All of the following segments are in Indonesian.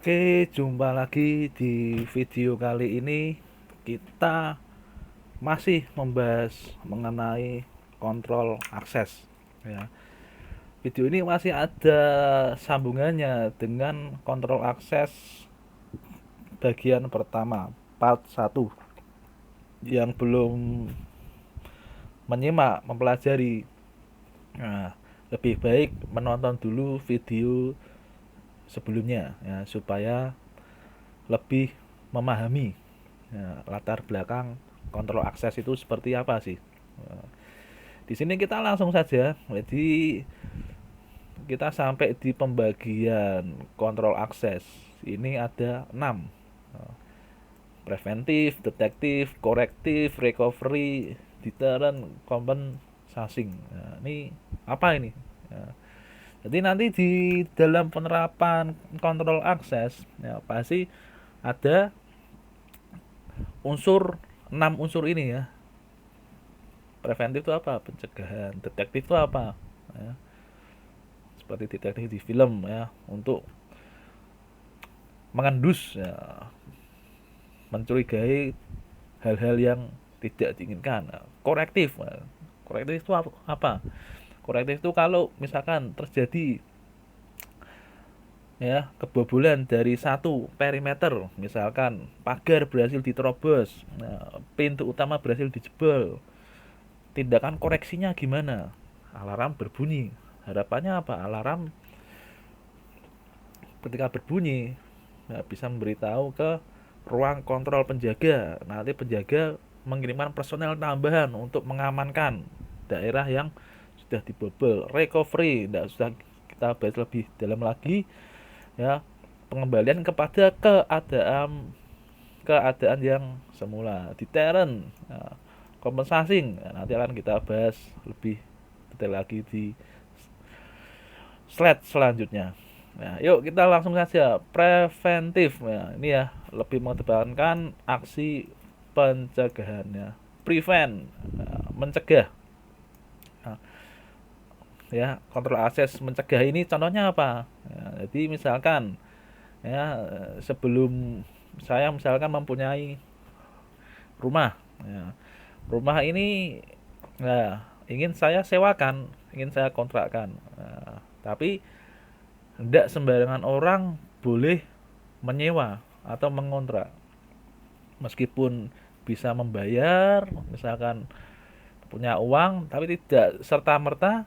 Oke, jumpa lagi di video kali ini. Kita masih membahas mengenai kontrol akses. Ya, video ini masih ada sambungannya dengan kontrol akses bagian pertama, part 1. Yang belum menyimak, mempelajari, nah, lebih baik menonton dulu video sebelumnya ya, supaya lebih memahami ya, latar belakang kontrol akses itu seperti apa sih. Di sini kita langsung saja. Jadi kita sampai di pembagian kontrol akses. Ini ada 6. Preventif, detektif, korektif, recovery, deterrent, compensation. Nah, ini apa ini? Ya, jadi nanti di dalam penerapan kontrol akses ya, pasti ada unsur 6 unsur ini ya. Preventif itu apa? Pencegahan. Detektif itu apa? Ya, seperti detektif di film ya, untuk mengendus ya, mencurigai hal-hal yang tidak diinginkan. Nah, korektif. Nah, korektif itu apa? Korektif itu kalau misalkan terjadi ya kebobolan dari satu perimeter, misalkan pagar berhasil diterobos, nah, pintu utama berhasil dijebol, tindakan koreksinya gimana? Alarm berbunyi. Harapannya apa? Alarm ketika berbunyi nah, bisa memberitahu ke ruang kontrol penjaga. Nanti penjaga mengirimkan personel tambahan untuk mengamankan daerah yang sudah dibobol. Recovery, tidak usah kita bahas lebih dalam lagi ya, pengembalian kepada keadaan yang semula. Deterrent, nah, kompensasi, nah, nanti akan kita bahas lebih detail lagi di slide selanjutnya. Nah, yuk kita langsung saja preventif. Nah, ini ya lebih mengedepankan aksi pencegahannya. Prevent, nah, mencegah. Nah, ya kontrol akses mencegah ini contohnya apa? Nah, jadi misalkan ya sebelum saya misalkan mempunyai rumah, ya, rumah ini nah, ingin saya sewakan, ingin saya kontrakkan. Nah, tapi tidak sembarangan orang boleh menyewa atau mengontrak. Meskipun bisa membayar, misalkan punya uang, tapi tidak serta-merta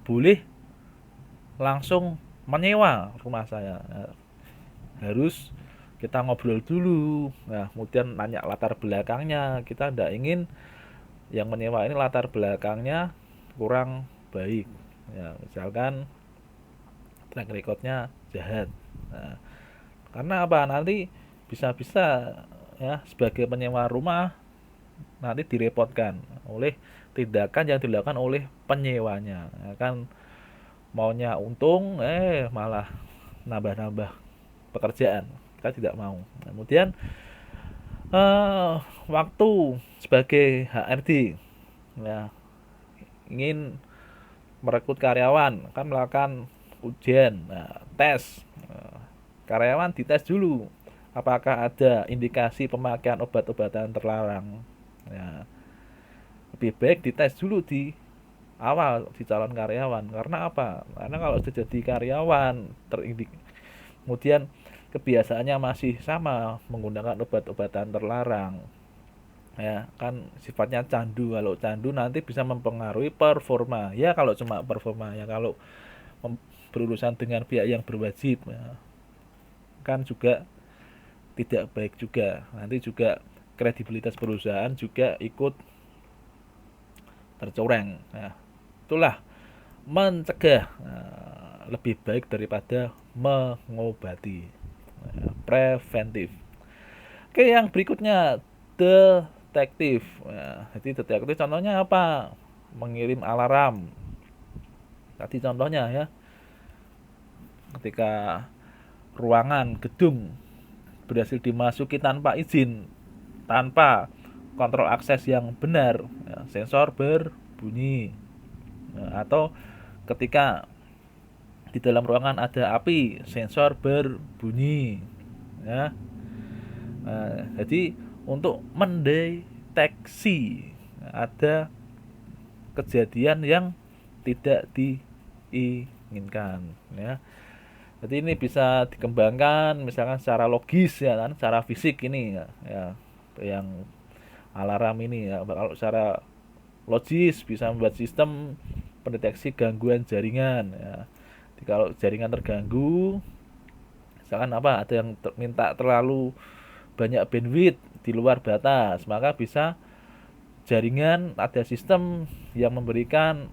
boleh langsung menyewa rumah saya. Nah, harus kita ngobrol dulu. Nah, kemudian nanya latar belakangnya. Kita tidak ingin yang menyewa ini latar belakangnya kurang baik. Ya, misalkan track recordnya jahat. Nah, karena apa? Nanti bisa-bisa ya sebagai penyewa rumah nanti direpotkan oleh tindakan yang dilakukan oleh penyewanya. Ya kan maunya untung malah nambah-nambah pekerjaan. Kita tidak mau. Nah, kemudian waktu sebagai HRD ya, ingin merekrut karyawan kan melakukan ujian, nah, tes. Nah, karyawan dites dulu apakah ada indikasi pemakaian obat-obatan terlarang ya, lebih baik dites dulu di awal di calon karyawan. Karena apa? Karena kalau sudah jadi karyawan kemudian kebiasaannya masih sama menggunakan obat-obatan terlarang ya kan sifatnya candu. Kalau candu nanti bisa mempengaruhi performa ya, kalau cuma performa ya. Kalau berurusan dengan pihak yang berwajib ya, kan juga tidak baik juga. Nanti juga kredibilitas perusahaan juga ikut tercoreng. Nah, itulah mencegah lebih baik daripada mengobati. Nah, preventif. Oke, yang berikutnya detektif. Nah, jadi detektif contohnya apa? Mengirim alarm. Tadi contohnya ya, ketika ruangan gedung berhasil dimasuki tanpa izin, tanpa kontrol akses yang benar ya, sensor berbunyi. Nah, atau ketika Di dalam ruangan ada api, sensor berbunyi, ya. Jadi untuk mendeteksi ada kejadian yang tidak diinginkan, ya. Jadi ini bisa dikembangkan misalkan secara logis, ya kan, secara fisik ini, ya, yang alarm ini, ya. Kalau secara logis bisa membuat sistem pendeteksi gangguan jaringan, ya. Jadi kalau jaringan terganggu, misalkan ada yang minta terlalu banyak bandwidth di luar batas, maka bisa jaringan ada sistem yang memberikan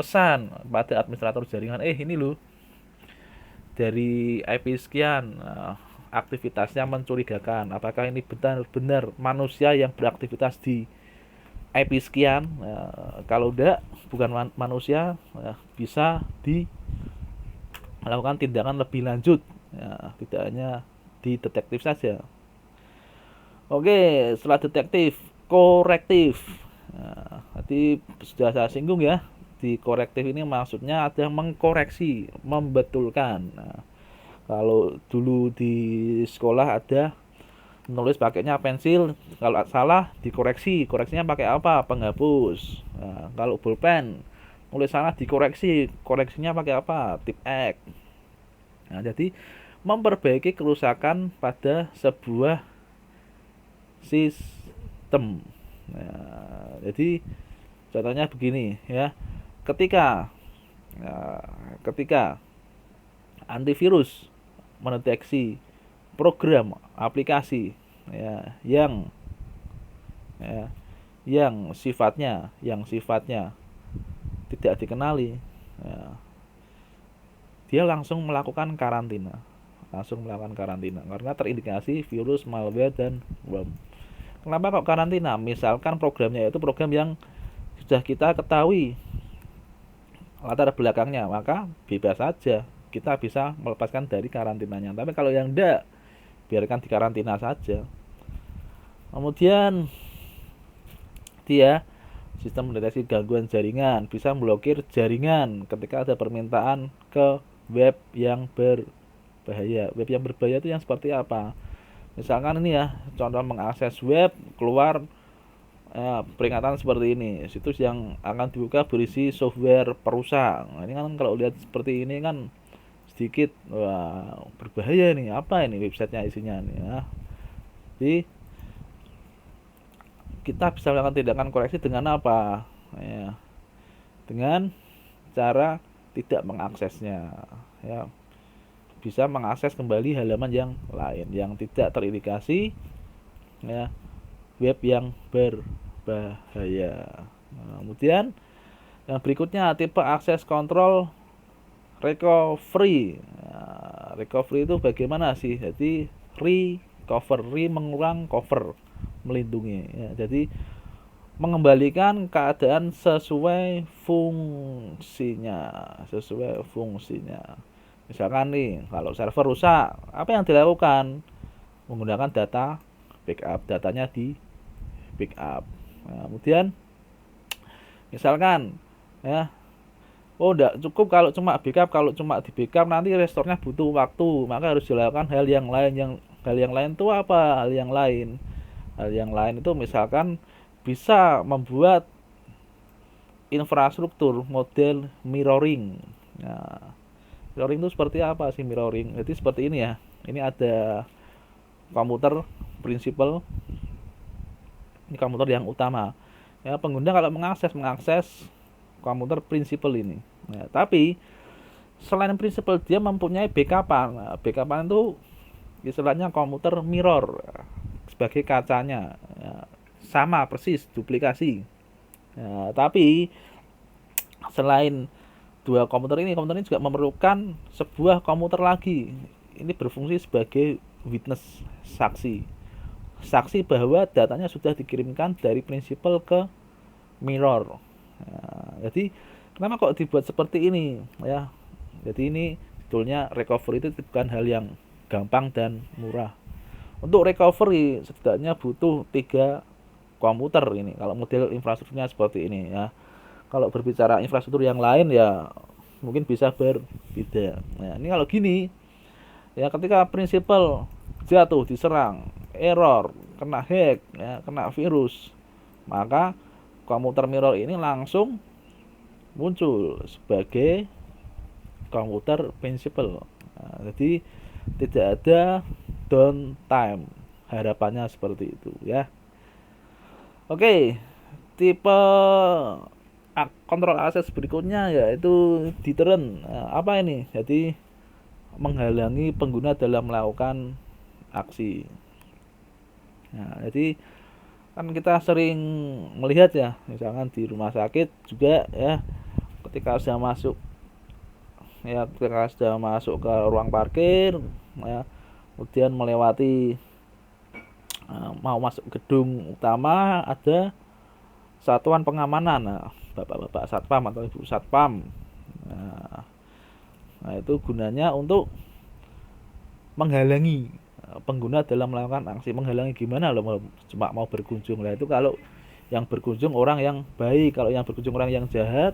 pesan pada administrator jaringan, ini loh dari IP sekian, aktivitasnya mencurigakan, apakah ini benar-benar manusia yang beraktivitas di IP sekian. Kalau tidak bukan manusia, bisa melakukan tindakan lebih lanjut, ya, tidak hanya di detektif saja. Oke, setelah detektif, korektif. Tadi sudah saya singgung, ya, di korektif ini maksudnya ada mengkoreksi, membetulkan. Kalau dulu di sekolah ada menulis pakainya pensil, kalau salah dikoreksi, koreksinya pakai apa? Penghapus. Kalau bolpen nulis salah dikoreksi, koreksinya pakai apa? Tip X. Jadi memperbaiki kerusakan pada sebuah sistem. Jadi contohnya begini, ya, ketika antivirus mendeteksi program aplikasi, ya, yang sifatnya tidak dikenali, ya, dia langsung melakukan karantina karena terindikasi virus, malware, dan worm. Kenapa kok karantina? Misalkan programnya itu program yang sudah kita ketahui latar belakangnya, maka bebas saja, kita bisa melepaskan dari karantinanya. Tapi kalau yang enggak, biarkan di karantina saja. Kemudian dia sistem mendeteksi gangguan jaringan, bisa memblokir jaringan ketika ada permintaan ke web yang berbahaya. Web yang berbahaya itu yang seperti apa? Misalkan ini, ya, contoh mengakses web, keluar peringatan seperti ini, situs yang akan dibuka berisi software perusak. Ini kan kalau lihat seperti ini kan sedikit, wah, berbahaya nih, apa ini websitenya isinya nih, ya. Jadi kita bisa melakukan tindakan koreksi dengan apa, ya, dengan cara tidak mengaksesnya, ya, bisa mengakses kembali halaman yang lain yang tidak terindikasi, ya, web yang berbahaya. Kemudian yang berikutnya tipe akses kontrol recovery. Recovery itu bagaimana sih? Jadi recovery mengulang, cover melindungi, ya. Jadi mengembalikan keadaan sesuai fungsinya. Misalkan nih, kalau server rusak, apa yang dilakukan? Menggunakan data backup, datanya di backup. Kemudian misalkan, ya, enggak cukup kalau cuma backup, kalau cuma di backup nanti restore-nya butuh waktu, maka harus dilakukan hal yang lain. Hal yang lain itu apa? Hal yang lain itu misalkan bisa membuat infrastruktur model mirroring. Mirroring itu seperti apa sih mirroring? Jadi seperti ini, ya. Ini ada komputer prinsipal. Ini komputer yang utama. Ya, pengguna kalau mengakses komputer prinsipal ini. Ya, tapi selain prinsipal dia mempunyai backupan. Backupan itu istilahnya komputer mirror, sebagai kacanya, ya, sama persis duplikasi. Ya, tapi selain dua komputer ini juga memerlukan sebuah komputer lagi. Ini berfungsi sebagai witness, saksi bahwa datanya sudah dikirimkan dari prinsipal ke mirror. Jadi kenapa kok dibuat seperti ini, ya? Jadi ini sebetulnya recovery itu bukan hal yang gampang dan murah. Untuk recovery setidaknya butuh 3 komputer ini kalau model infrastrukturnya seperti ini, ya. Kalau berbicara infrastruktur yang lain, ya mungkin bisa berbeda. Nah, ini kalau gini ya, ketika prinsipal jatuh, diserang, error, kena hack, ya, kena virus, maka komputer mirror ini langsung muncul sebagai komputer prinsipal. Nah, jadi tidak ada downtime, harapannya seperti itu ya. Oke, tipe kontrol akses berikutnya yaitu deterrent. Nah, apa ini? Jadi menghalangi pengguna dalam melakukan aksi. Nah, jadi kan kita sering melihat ya, misalkan di rumah sakit juga ya, ketika sudah masuk ke ruang parkir ya, kemudian melewati mau masuk gedung utama, ada satuan pengamanan, bapak-bapak satpam atau ibu satpam. Nah, itu gunanya untuk menghalangi pengguna dalam melakukan aksi. Menghalangi gimana loh, cuma mau berkunjung lah. Itu kalau yang berkunjung orang yang baik, kalau yang berkunjung orang yang jahat.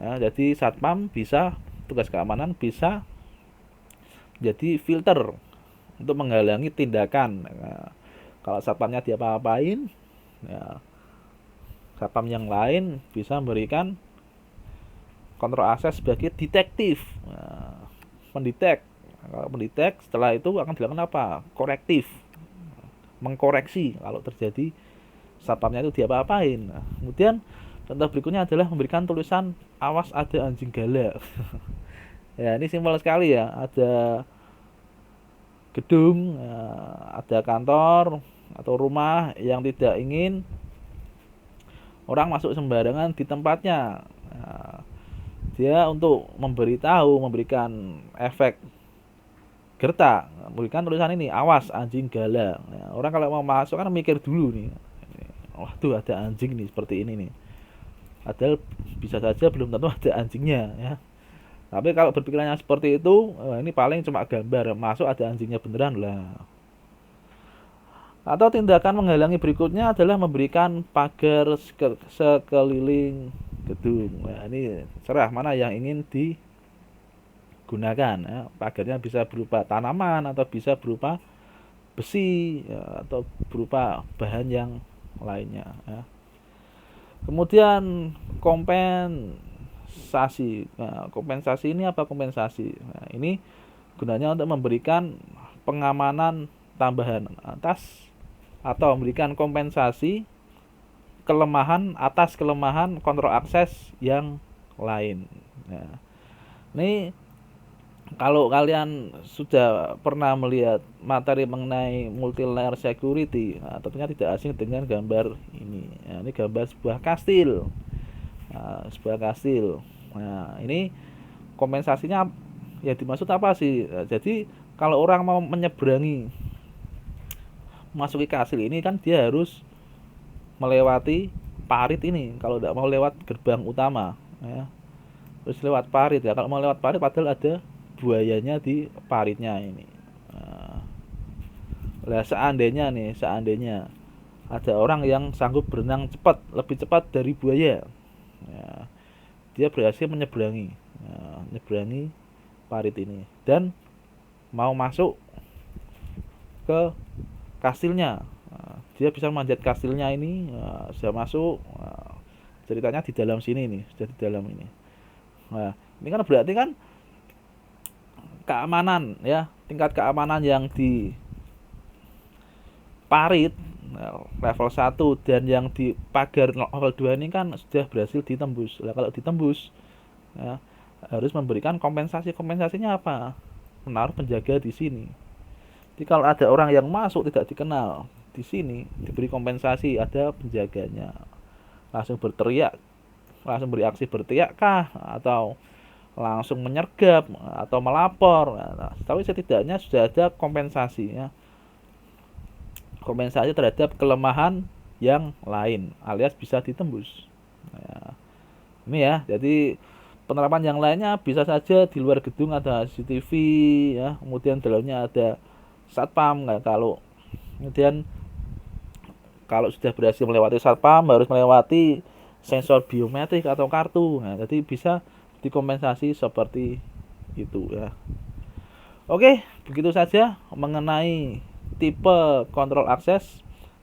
Nah, jadi satpam bisa, tugas keamanan bisa jadi filter untuk menghalangi tindakan. Nah, kalau satpamnya diapa-apain, ya, satpam yang lain bisa memberikan kontrol akses sebagai detektif, mendetek. Kalau mendetek, setelah itu akan dilakukan apa? Korektif, mengkoreksi kalau terjadi satpamnya itu diapa-apain. Nah, kemudian contoh berikutnya adalah memberikan tulisan awas ada anjing galak. Ya, ini simpel sekali ya. Ada gedung, ada kantor atau rumah yang tidak ingin orang masuk sembarangan di tempatnya. Nah, dia untuk memberikan efek gertak, memberikan tulisan ini, awas anjing galak. Nah, orang kalau mau masuk kan mikir dulu nih, wah tuh ada anjing nih seperti ini nih. Padahal bisa saja belum tentu ada anjingnya ya. Tapi kalau berpikirannya seperti itu, ini paling cuma gambar, masuk ada anjingnya beneran lah. Atau tindakan menghalangi berikutnya adalah memberikan pagar sekeliling gedung. Nah, ini serah mana yang ingin digunakan ya. Pagarnya bisa berupa tanaman atau bisa berupa besi ya, atau berupa bahan yang lainnya ya. Kemudian kompensasi. Nah, kompensasi ini apa kompensasi? Nah, ini gunanya untuk memberikan pengamanan tambahan atas atau memberikan kompensasi kelemahan atas kelemahan kontrol akses yang lain. Nah, ini kalau kalian sudah pernah melihat materi mengenai multi layer security, nah, tentunya tidak asing dengan gambar ini. Nah, ini gambar sebuah kastil. Sebuah kastil. Nah, ini kompensasinya ya dimaksud apa sih? Nah, jadi kalau orang mau menyeberangi masuki kastil ini kan dia harus melewati parit ini. Kalau tidak mau lewat gerbang utama ya, terus lewat parit ya. Kalau mau lewat parit padahal ada buayanya di paritnya ini. Nah, seandainya ada orang yang sanggup berenang cepat, lebih cepat dari buaya ya, dia berhasil menyeberangi parit ini dan mau masuk ke kastilnya. Dia bisa memanjat kastilnya ini, sudah masuk. Ceritanya di dalam sini nih, sudah di dalam ini. Nah, ini kan berarti kan keamanan ya, tingkat keamanan yang di parit level 1 dan yang di pagar level 2 ini kan sudah berhasil ditembus. Nah, kalau ditembus ya, harus memberikan kompensasinya apa? Menaruh penjaga di sini. Jadi kalau ada orang yang masuk tidak dikenal di sini, diberi kompensasi, ada penjaganya. Langsung berteriak, langsung bereaksi berteriak kah, atau langsung menyergap atau melapor. Nah, tapi setidaknya sudah ada kompensasi ya. Kompensasi terhadap kelemahan yang lain alias bisa ditembus. Nah, ini ya, jadi penerapan yang lainnya bisa saja di luar gedung ada CCTV ya, kemudian dalamnya ada satpam. Nah, kemudian kalau sudah berhasil melewati satpam harus melewati sensor biometrik atau kartu. Nah, jadi bisa dikompensasi seperti itu ya. Oke, begitu saja mengenai tipe kontrol akses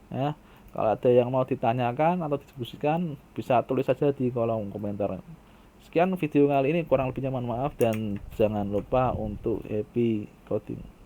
ya. Kalau ada yang mau ditanyakan atau didiskusikan, bisa tulis saja di kolom komentar. Sekian video kali ini, kurang lebihnya mohon maaf, dan jangan lupa untuk happy coding.